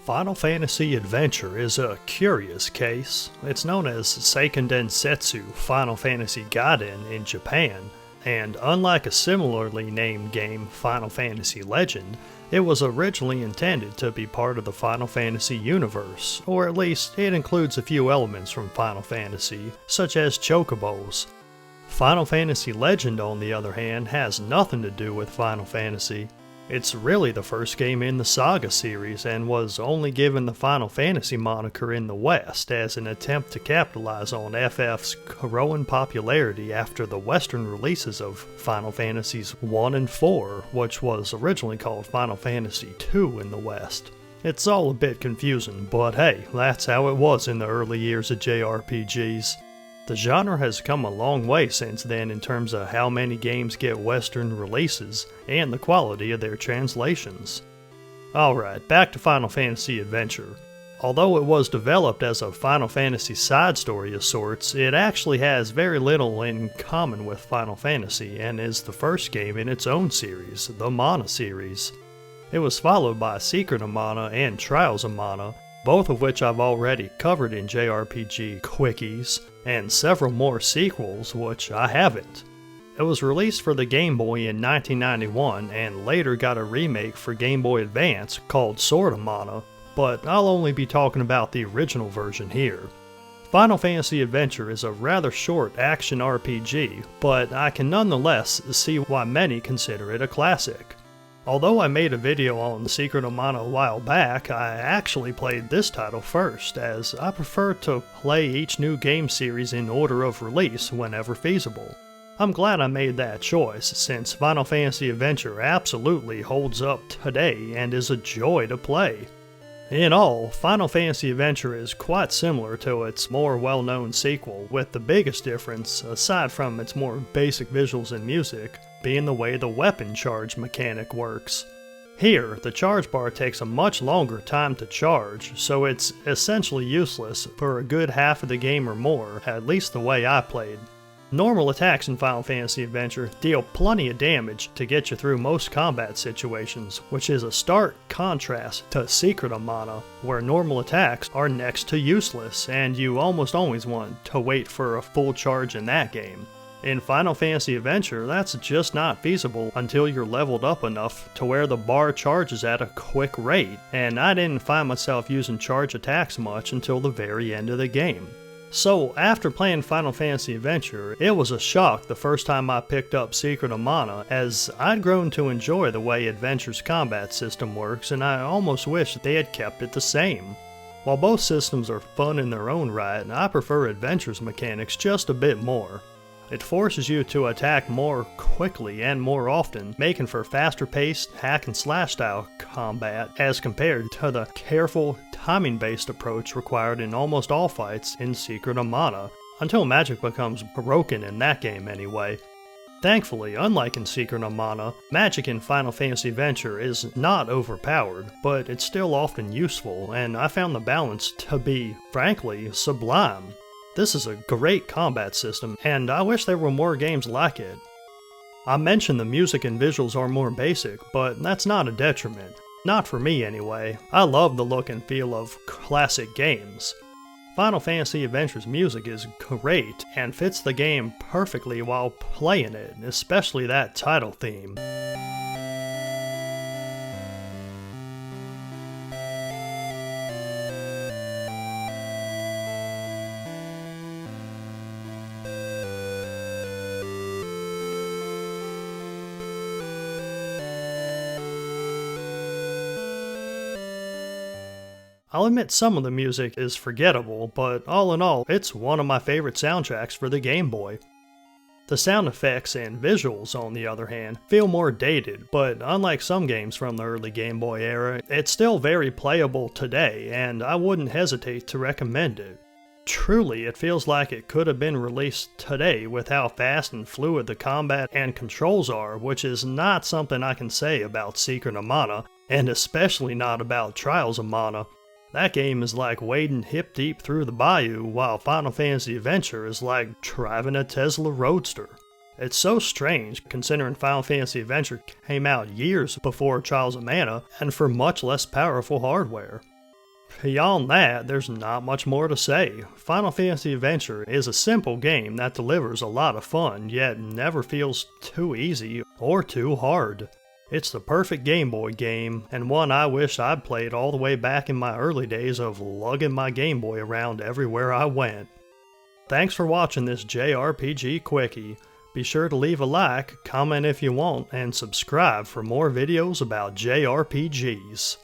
Final Fantasy Adventure is a curious case. It's known as Seiken Densetsu Final Fantasy Gaiden in Japan, and unlike a similarly named game, Final Fantasy Legend, it was originally intended to be part of the Final Fantasy universe, or at least it includes a few elements from Final Fantasy, such as chocobos. Final Fantasy Legend, on the other hand, has nothing to do with Final Fantasy. It's really the first game in the Saga series and was only given the Final Fantasy moniker in the West as an attempt to capitalize on FF's growing popularity after the Western releases of Final Fantasies 1 and 4, which was originally called Final Fantasy 2 in the West. It's all a bit confusing, but hey, that's how it was in the early years of JRPGs. The genre has come a long way since then in terms of how many games get Western releases and the quality of their translations. Alright, back to Final Fantasy Adventure. Although it was developed as a Final Fantasy side story of sorts, it actually has very little in common with Final Fantasy and is the first game in its own series, the Mana series. It was followed by Secret of Mana and Trials of Mana, both of which I've already covered in JRPG Quickies, and several more sequels which I haven't. It was released for the Game Boy in 1991 and later got a remake for Game Boy Advance called Sword of Mana, but I'll only be talking about the original version here. Final Fantasy Adventure is a rather short action RPG, but I can nonetheless see why many consider it a classic. Although I made a video on Secret of Mana a while back, I actually played this title first, as I prefer to play each new game series in order of release whenever feasible. I'm glad I made that choice, since Final Fantasy Adventure absolutely holds up today and is a joy to play. In all, Final Fantasy Adventure is quite similar to its more well-known sequel, with the biggest difference, aside from its more basic visuals and music, being the way the weapon charge mechanic works. Here, the charge bar takes a much longer time to charge, so it's essentially useless for a good half of the game or more, at least the way I played. Normal attacks in Final Fantasy Adventure deal plenty of damage to get you through most combat situations, which is a stark contrast to Secret of Mana, where normal attacks are next to useless, and you almost always want to wait for a full charge in that game. In Final Fantasy Adventure, that's just not feasible until you're leveled up enough to where the bar charges at a quick rate, and I didn't find myself using charge attacks much until the very end of the game. So, after playing Final Fantasy Adventure, it was a shock the first time I picked up Secret of Mana, as I'd grown to enjoy the way Adventure's combat system works, and I almost wish they had kept it the same. While both systems are fun in their own right, I prefer Adventure's mechanics just a bit more. It forces you to attack more quickly and more often, making for faster-paced hack-and-slash style combat as compared to the careful, timing-based approach required in almost all fights in Secret of Mana, until magic becomes broken in that game anyway. Thankfully, unlike in Secret of Mana, magic in Final Fantasy Adventure is not overpowered, but it's still often useful, and I found the balance to be, frankly, sublime. This is a great combat system, and I wish there were more games like it. I mentioned the music and visuals are more basic, but that's not a detriment. Not for me anyway. I love the look and feel of classic games. Final Fantasy Adventure's music is great, and fits the game perfectly while playing it, especially that title theme. I'll admit some of the music is forgettable, but all in all, it's one of my favorite soundtracks for the Game Boy. The sound effects and visuals, on the other hand, feel more dated, but unlike some games from the early Game Boy era, it's still very playable today, and I wouldn't hesitate to recommend it. Truly, it feels like it could have been released today with how fast and fluid the combat and controls are, which is not something I can say about Secret of Mana, and especially not about Trials of Mana. That game is like wading hip deep through the bayou, while Final Fantasy Adventure is like driving a Tesla Roadster. It's so strange, considering Final Fantasy Adventure came out years before Trials of Mana, and for much less powerful hardware. Beyond that, there's not much more to say. Final Fantasy Adventure is a simple game that delivers a lot of fun, yet never feels too easy or too hard. It's the perfect Game Boy game, and one I wish I'd played all the way back in my early days of lugging my Game Boy around everywhere I went. Thanks for watching this JRPG Quickie. Be sure to leave a like, comment if you want, and subscribe for more videos about JRPGs.